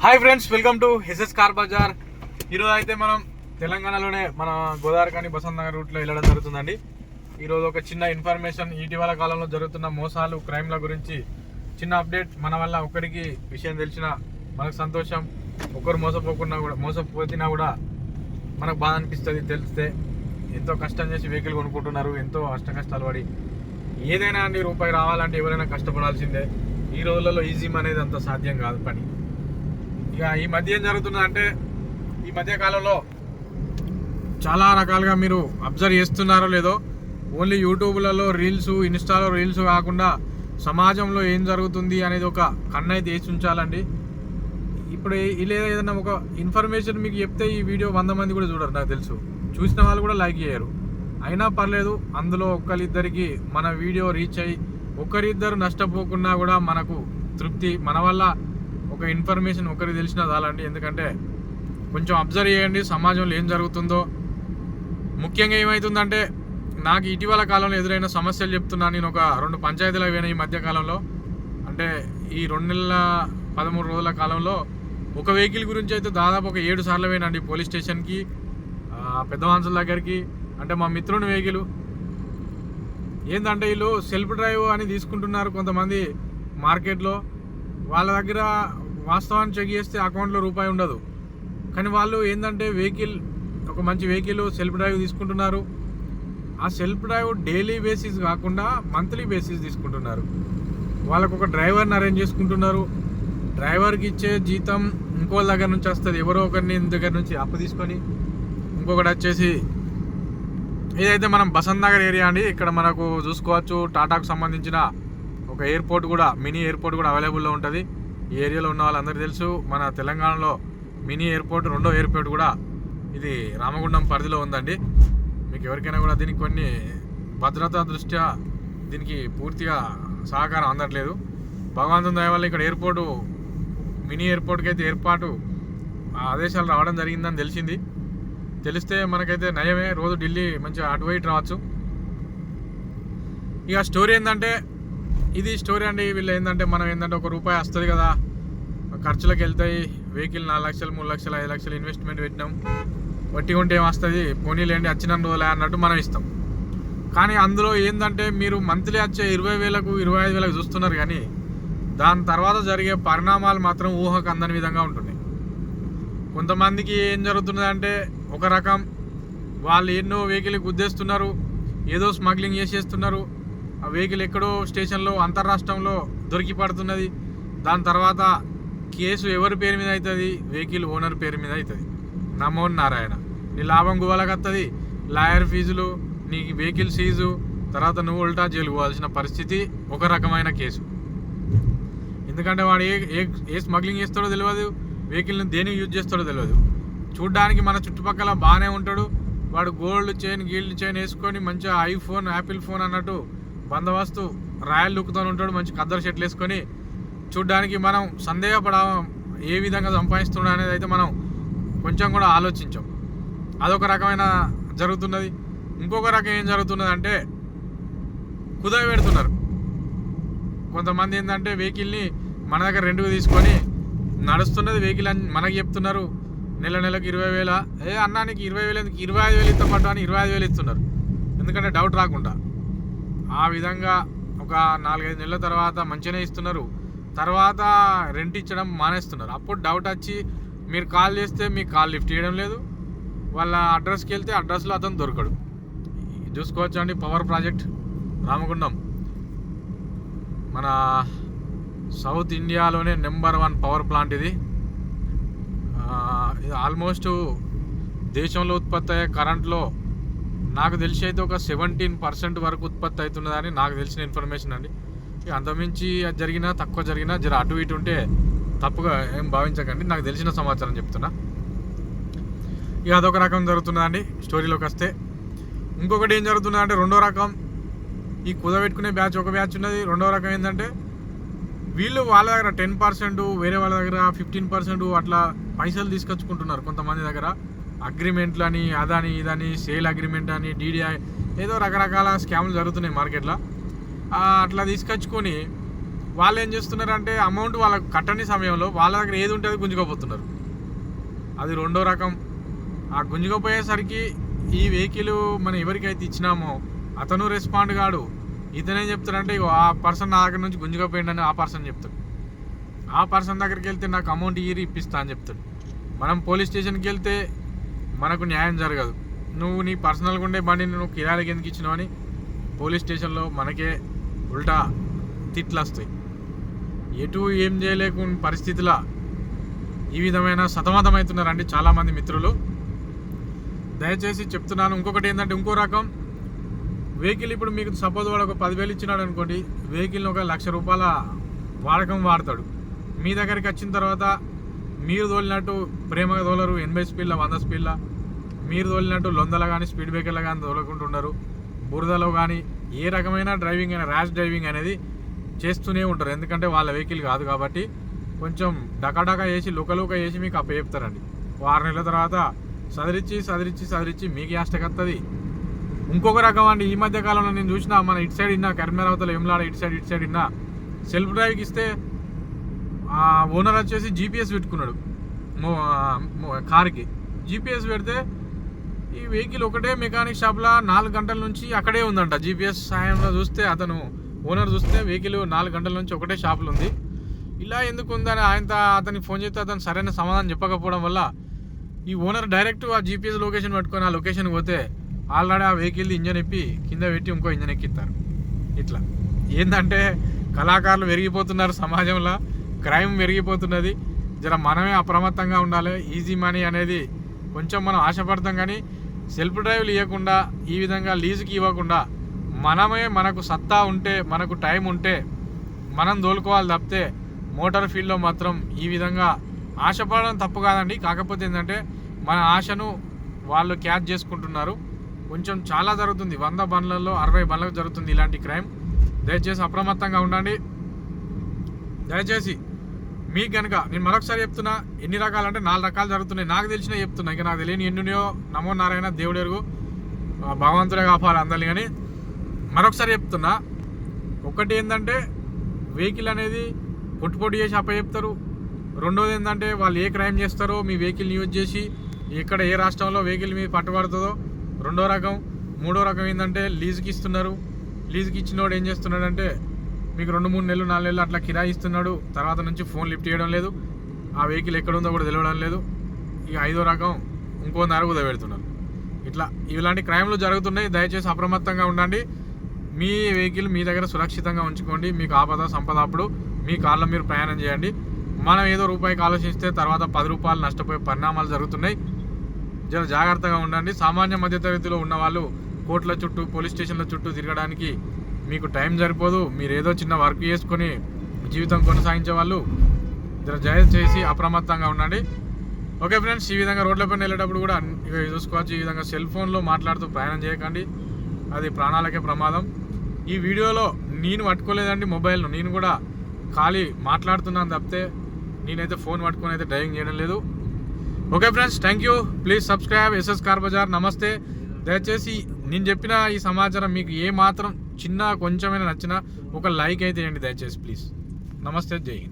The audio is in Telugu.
Hi friends, welcome to SS Car Bazaar. ఈరోజు అయితే మనం తెలంగాణలోనే మన గోదావరిఖని బసంత్ నగర్ రూట్లో వెళ్ళడం జరుగుతుందండి. ఈరోజు ఒక చిన్న ఇన్ఫర్మేషన్, ఇటీవల కాలంలో జరుగుతున్న మోసాలు, క్రైమ్ల గురించి చిన్న అప్డేట్. మన వల్ల ఒకరికి విషయం తెలిసిన మనకు సంతోషం, ఒకరు మోసపోతున్నా కూడా మనకు బాధ అనిపిస్తుంది. తెలిస్తే ఎంతో కష్టం చేసి వెహికల్ కొనుక్కుంటున్నారు, ఎంతో కష్టాలు పడి. ఏదైనా అండి, రూపాయి రావాలంటే ఎవరైనా కష్టపడాల్సిందే. ఈ రోజులలో ఈజీ అనేది అంత సాధ్యం కాదు పని. ఇక ఈ మధ్య ఏం జరుగుతుందంటే, ఈ మధ్య కాలంలో చాలా రకాలుగా మీరు అబ్జర్వ్ చేస్తున్నారో లేదో, ఓన్లీ యూట్యూబ్లలో రీల్స్, ఇన్స్టాలో రీల్స్ కాకుండా సమాజంలో ఏం జరుగుతుంది అనేది ఒక కన్ను అయితే వేసి ఉంచాలండి. ఇప్పుడు ఇలా ఏదైనా ఒక ఇన్ఫర్మేషన్ మీకు చెప్తే ఈ వీడియో 100 మంది కూడా చూడరు, నాకు తెలుసు. చూసిన వాళ్ళు కూడా లైక్ చేయరు. అయినా పర్లేదు, అందులో ఒకరిద్దరికి మన వీడియో రీచ్ అయ్యి ఒకరిద్దరు నష్టపోకున్నా కూడా మనకు తృప్తి. మన వల్ల ఒక ఇన్ఫర్మేషన్ ఒకరికి తెలిసినా చాలండి. ఎందుకంటే కొంచెం అబ్జర్వ్ చేయండి సమాజంలో ఏం జరుగుతుందో. ముఖ్యంగా ఏమవుతుందంటే, నాకు ఇటీవల కాలంలో ఎదురైన సమస్యలు చెప్తున్నాను. నేను ఒక 2 పంచాయతీలు అయినా ఈ మధ్య కాలంలో, అంటే ఈ 2 నెలల 13 రోజుల కాలంలో ఒక వెహికల్ గురించి అయితే దాదాపు ఒక 7 సార్లు పోయినండి పోలీస్ స్టేషన్కి, పెద్ద మనుషుల దగ్గరికి. అంటే మా మిత్రుని వెహికల్ ఏంటంటే, వీళ్ళు సెల్ఫ్ డ్రైవ్ అని తీసుకుంటున్నారు కొంతమంది మార్కెట్లో. వాళ్ళ దగ్గర వాస్తవాన్ని చెక్ చేస్తే అకౌంట్లో రూపాయి ఉండదు. కానీ వాళ్ళు ఏంటంటే, వెహికల్ ఒక మంచి వెహికల్ సెల్ఫ్ డ్రైవ్ తీసుకుంటున్నారు. ఆ సెల్ఫ్ డ్రైవ్ డైలీ బేసిస్ కాకుండా మంత్లీ బేసిస్ తీసుకుంటున్నారు. వాళ్ళకు ఒక డ్రైవర్ని అరేంజ్ చేసుకుంటున్నారు. డ్రైవర్కి ఇచ్చే జీతం ఇంకోళ్ళ దగ్గర నుంచి వస్తుంది. ఎవరో ఒకరిని దగ్గర నుంచి అప్పు తీసుకొని. ఇంకొకటి వచ్చేసి, ఏదైతే మనం బసంత్ నగర్ ఏరియా అండి, ఇక్కడ మనకు చూసుకోవచ్చు టాటాకు సంబంధించిన ఒక ఎయిర్పోర్ట్ కూడా, మినీ ఎయిర్పోర్ట్ కూడా అవైలబుల్లో ఉంటుంది. ఈ ఏరియాలో ఉన్న వాళ్ళందరికీ తెలుసు. మన తెలంగాణలో మినీ ఎయిర్పోర్ట్, 2వ ఎయిర్పోర్ట్ కూడా ఇది రామగుండం పరిధిలో ఉందండి. మీకు ఎవరికైనా కూడా దీనికి కొన్ని భద్రతా దృష్ట్యా దీనికి పూర్తిగా సహకారం అందట్లేదు. భగవంతుని దయ వల్ల ఇక్కడ ఎయిర్పోర్టు, మినీ ఎయిర్పోర్ట్కి అయితే ఏర్పాటు ఆదేశాలు రావడం జరిగిందని తెలిసింది. తెలిస్తే మనకైతే నయమే, రోజు ఢిల్లీ మంచిగా అటు ఇటు రావచ్చు. ఇక స్టోరీ ఏంటంటే, ఇది స్టోరీ అండి. వీళ్ళు ఏంటంటే, మనం ఏంటంటే ఒక రూపాయి వస్తుంది కదా, ఖర్చులకు వెళ్తాయి. వెహికల్ 4 లక్షలు, 3 లక్షలు, 5 లక్షలు ఇన్వెస్ట్మెంట్ పెట్టినాం, వట్టి ఉంటే ఏమొస్తుంది, పోనీలేండి వచ్చిన రోజులే అన్నట్టు మనం ఇస్తాం. కానీ అందులో ఏంటంటే, మీరు మంత్లీ వచ్చే 20,000కు 25,000కు చూస్తున్నారు, కానీ దాని తర్వాత జరిగే పరిణామాలు మాత్రం ఊహకు అందని విధంగా ఉంటున్నాయి. కొంతమందికి ఏం జరుగుతున్నదంటే, ఒక రకం వాళ్ళు ఎన్నో వెహికల్ గుద్దేస్తున్నారు, ఏదో స్మగ్లింగ్ చేసేస్తున్నారు. ఆ వెహికల్ ఎక్కడో స్టేషన్లో, అంతర్రాష్ట్రంలో దొరికి పడుతున్నది. దాని తర్వాత కేసు ఎవరి పేరు మీద అవుతుంది? వెహికల్ ఓనర్ పేరు మీద అవుతుంది. నమో నారాయణ. నీ లాభం గువ్వలకు వస్తుంది, లాయర్ ఫీజులు, నీ వెహికల్ సీజు, తర్వాత నువ్వు ఉల్టా జైలు పోవాల్సిన పరిస్థితి. ఒక రకమైన కేసు. ఎందుకంటే వాడు ఏ స్మగ్లింగ్ చేస్తాడో తెలియదు, వెహికల్ని దేనికి యూజ్ చేస్తాడో తెలియదు. చూడ్డానికి మన చుట్టుపక్కల బాగానే ఉంటాడు. వాడు గోల్డ్ చైన్, గీల్డ్ చైన్ వేసుకొని మంచిగా ఐఫోన్, యాపిల్ ఫోన్ అన్నట్టు బందోబస్తు రాయల్ లుక్తో ఉంటాడు. మంచి కద్దరు షర్ట్లు వేసుకొని చూడ్డానికి మనం ఏ విధంగా సంపాదిస్తున్నాడు అనేది అయితే మనం కొంచెం కూడా ఆలోచించాం. అదొక రకమైన జరుగుతున్నది. ఇంకొక రకం ఏం జరుగుతున్నది అంటే, కుదవ పెడుతున్నారు కొంతమంది. ఏంటంటే, వెహికల్ని మన దగ్గర రెండుకు తీసుకొని నడుస్తున్నది వెహికల్ అని మనకు చెప్తున్నారు. నెలకు 20,000. అన్నానికి 20,000 ఎందుకు, 25,000 ఇస్తామట అని 25,000 ఇస్తున్నారు. ఎందుకంటే డౌట్ రాకుండా. ఆ విధంగా ఒక 4-5 నెలల తర్వాత మంచిగానే ఇస్తున్నారు. తర్వాత రెంట్ ఇచ్చడం మానేస్తున్నారు. అప్పుడు డౌట్ వచ్చి మీరు కాల్ చేస్తే మీకు కాల్ లిఫ్ట్ చేయడం లేదు. వాళ్ళ అడ్రస్కి వెళ్తే అడ్రస్లో అతను దొరకడు. చూసుకోవచ్చు అండి, పవర్ ప్రాజెక్ట్ రామగుండం మన సౌత్ ఇండియాలోనే నెంబర్ 1 పవర్ ప్లాంట్ ఇది. ఆల్మోస్ట్ దేశంలో ఉత్పత్తి అయ్యే కరెంట్లో నాకు తెలిసి అయితే ఒక 17% వరకు ఉత్పత్తి అవుతున్నదని నాకు తెలిసిన ఇన్ఫర్మేషన్ అండి. అంతమించి జరిగినా తక్కువ జరిగినా జర అటు ఇటు ఉంటే తప్పుగా ఏం భావించకండి, నాకు తెలిసిన సమాచారం చెప్తున్నా. ఇక అదొక రకం జరుగుతున్నదండి. స్టోరీలోకి వస్తే ఇంకొకటి ఏం జరుగుతున్నదంటే, 2వ రకం, ఈ కుదబెట్టుకునే బ్యాచ్ ఒక బ్యాచ్ ఉన్నది. 2వ రకం ఏంటంటే, వీళ్ళు వాళ్ళ దగ్గర 10%, వేరే వాళ్ళ దగ్గర 15% అట్లా పైసలు తీసుకొచ్చుకుంటున్నారు. కొంతమంది దగ్గర అగ్రిమెంట్లు అని, అదని ఇదని, సేల్ అగ్రిమెంట్ అని, DDI, ఏదో రకరకాల స్కామ్లు జరుగుతున్నాయి మార్కెట్లో. అట్లా తీసుకొచ్చుకొని వాళ్ళు ఏం చేస్తున్నారంటే అమౌంట్ వాళ్ళకు కట్టని సమయంలో వాళ్ళ దగ్గర ఏది ఉంటే అది గుంజుకోపోతున్నారు. అది రెండో రకం. ఆ గుంజుకోపోయేసరికి ఈ వెహికల్ మనం ఎవరికైతే ఇచ్చినామో అతను రెస్పాండ్ కాడు. ఇతనేం చెప్తాడంటే ఇగో ఆ పర్సన్ నా దగ్గర నుంచి గుంజుకోపోయిండని ఆ పర్సన్ చెప్తాడు. ఆ పర్సన్ దగ్గరికి వెళ్తే నాకు అమౌంట్ ఇప్పిస్తా అని చెప్తాడు. మనం పోలీస్ స్టేషన్కి వెళ్తే మనకు న్యాయం జరగదు. నువ్వు నీ పర్సనల్గా ఉండే బండిని నువ్వు కిరాయికి ఎందుకు ఇచ్చినావు అని పోలీస్ స్టేషన్లో మనకే ఉల్టా తిట్లు వస్తాయి. ఎటు ఏం చేయలేకున్న పరిస్థితిలో ఈ విధమైన సతమతమవుతున్నారండి చాలామంది మిత్రులు. దయచేసి చెప్తున్నాను. ఇంకొకటి ఏంటంటే ఇంకో రకం వెహికల్ ఇప్పుడు మీకు సపోజ్ వాడు ఒక 10,000 ఇచ్చినాడు అనుకోండి, వెహికల్ని ఒక 1,00,000 రూపాయల వాడకం వాడతాడు. మీ దగ్గరికి వచ్చిన తర్వాత మీరు తోలినట్టు ప్రేమగా తోలరు, 80 స్పీడ్ల 100 స్పీడ్ల మీరు తోలినట్టు లొందల కానీ స్పీడ్ బ్రేకర్లు కానీ తోలకుంటున్నారు. బురదలో కానీ ఏ రకమైన డ్రైవింగ్ అయినా ర్యాష్ డ్రైవింగ్ అనేది చేస్తూనే ఉంటారు. ఎందుకంటే వాళ్ళ వెహికల్ కాదు కాబట్టి కొంచెం డకాడకా వేసి లుకలుక వేసి మీకు అప్పచెప్తారండి. 6 నెలల తర్వాత సదిరించి మీకు యాస్టకత్తది. ఇంకొక రకం అండి, ఈ మధ్య కాలంలో నేను చూసిన మన ఇటు సైడ్ ఇన్నా కరీంనగర్ అవతల ఏమలాడ ఇటు సైడ్ ఇన్నా సెల్ఫ్ డ్రైవ్కి ఇస్తే ఆ ఓనర్ వచ్చేసి జీపీఎస్ పెట్టుకున్నాడు కార్కి. జీపీఎస్ పెడితే ఈ వెహికల్ ఒకటే మెకానిక్ షాప్లో 4 గంటల నుంచి అక్కడే ఉందంట. జీపీఎస్ సాయంలో చూస్తే ఓనర్ చూస్తే వెహికల్ 4 గంటల నుంచి ఒకటే షాపులో ఉంది. ఇలా ఎందుకు ఉందని అతనికి ఫోన్ చేస్తే అతను సరైన సమాధానం చెప్పకపోవడం వల్ల ఈ ఓనర్ డైరెక్ట్ ఆ జీపీఎస్ లొకేషన్ పట్టుకొని ఆ లొకేషన్కి పోతే ఆల్రెడీ ఆ వెహికల్ ఇంజన్ ఎప్పి కింద పెట్టి ఇంకో ఇంజన్ ఎక్కిస్తారు. ఇట్లా ఏంటంటే కళాకారులు పెరిగిపోతున్నారు సమాజంలో, క్రైమ్ పెరిగిపోతున్నది. జర మనమే అప్రమత్తంగా ఉండాలి. ఈజీ మనీ అనేది కొంచెం మనం ఆశపడతాం కానీ సెల్ఫ్ డ్రైవ్లు ఇవ్వకుండా ఈ విధంగా లీజుకి ఇవ్వకుండా మనమే మనకు సత్తా ఉంటే మనకు టైం ఉంటే మనం తోలుకోవాలి తప్పితే మోటార్ ఫీల్డ్లో మాత్రం ఈ విధంగా ఆశపడడం తప్పు కాదండి. కాకపోతే ఏంటంటే మన ఆశను వాళ్ళు క్యాచ్ చేసుకుంటున్నారు. కొంచెం చాలా జరుగుతుంది, 100 బండ్లలో 60 బండ్లకు జరుగుతుంది ఇలాంటి క్రైమ్. దయచేసి అప్రమత్తంగా ఉండండి. దయచేసి మీకు కనుక నేను మరొకసారి చెప్తున్నా, ఎన్ని రకాలంటే 4 రకాలు జరుగుతున్నాయి. నాకు తెలిసిన చెప్తున్నా, ఇంకా నాకు తెలియని ఎన్నున్నాయో నమో నారాయణ దేవుడు ఎరుగు, భగవంతుడే కాపాలి అందరిని. కానీ మరొకసారి చెప్తున్నా, ఒకటి ఏంటంటే వెహికల్ అనేది పొట్టు చేసి అప్పచెప్తారు. రెండోది ఏంటంటే వాళ్ళు ఏ క్రైమ్ చేస్తారో మీ వెహికల్ని యూజ్ చేసి ఎక్కడ ఏ రాష్ట్రంలో వెహికల్ మీద పట్టుబడుతుందో రెండో రకం. మూడో రకం ఏంటంటే లీజుకి ఇస్తున్నారు. లీజుకి ఇచ్చినోడు ఏం చేస్తున్నాడంటే మీకు 2-3 నెలలు 4 నెలలు అట్లా కిరాయి ఇస్తున్నాడు. తర్వాత నుంచి ఫోన్ లిఫ్ట్ చేయడం లేదు, ఆ వెహికల్ ఎక్కడుందో కూడా తెలియడం లేదు. ఇక 5వ రకం ఇంకో నరుగుద పెడుతున్నారు. ఇట్లా ఇలాంటి క్రైమ్లు జరుగుతున్నాయి. దయచేసి అప్రమత్తంగా ఉండండి. మీ వెహికల్ మీ దగ్గర సురక్షితంగా ఉంచుకోండి. మీకు ఆపద సంపద అప్పుడు మీ కార్లో మీరు ప్రయాణం చేయండి. మనం ఏదో రూపాయికి ఆలోచిస్తే తర్వాత 10 రూపాయలు నష్టపోయే పరిణామాలు జరుగుతున్నాయి. జర జాగ్రత్తగా ఉండండి. సామాన్య మధ్యతరగతిలో ఉన్న వాళ్ళు కోర్టుల చుట్టూ పోలీస్ స్టేషన్ల చుట్టూ తిరగడానికి మీకు టైం సరిపోదు. మీరు ఏదో చిన్న వర్క్ చేసుకొని జీవితం కొనసాగించే వాళ్ళు జర దయచేసి అప్రమత్తంగా ఉండండి. ఓకే ఫ్రెండ్స్, ఈ విధంగా రోడ్లపైన వెళ్ళేటప్పుడు కూడా ఇక చూసుకోవచ్చు. ఈ విధంగా సెల్ ఫోన్లో మాట్లాడుతూ ప్రయాణం చేయకండి, అది ప్రాణాలకే ప్రమాదం. ఈ వీడియోలో నేను పట్టుకోలేదండి మొబైల్ను, నేను కూడా ఖాళీ మాట్లాడుతున్నాను తప్పితే నేనైతే ఫోన్ పట్టుకొని అయితే డ్రైవింగ్ చేయడం లేదు. Okay friends, thank you. Please subscribe SS Car Bazaar. నమస్తే. దయచేసి నేను చెప్పిన ఈ సమాచారం మీకు ఏ మాత్రం చిన్న కొంచెమైనా నచ్చినా ఒక లైక్ అయితే ఇవ్వండి దయచేసి ప్లీజ్. నమస్తే, జై హింద్.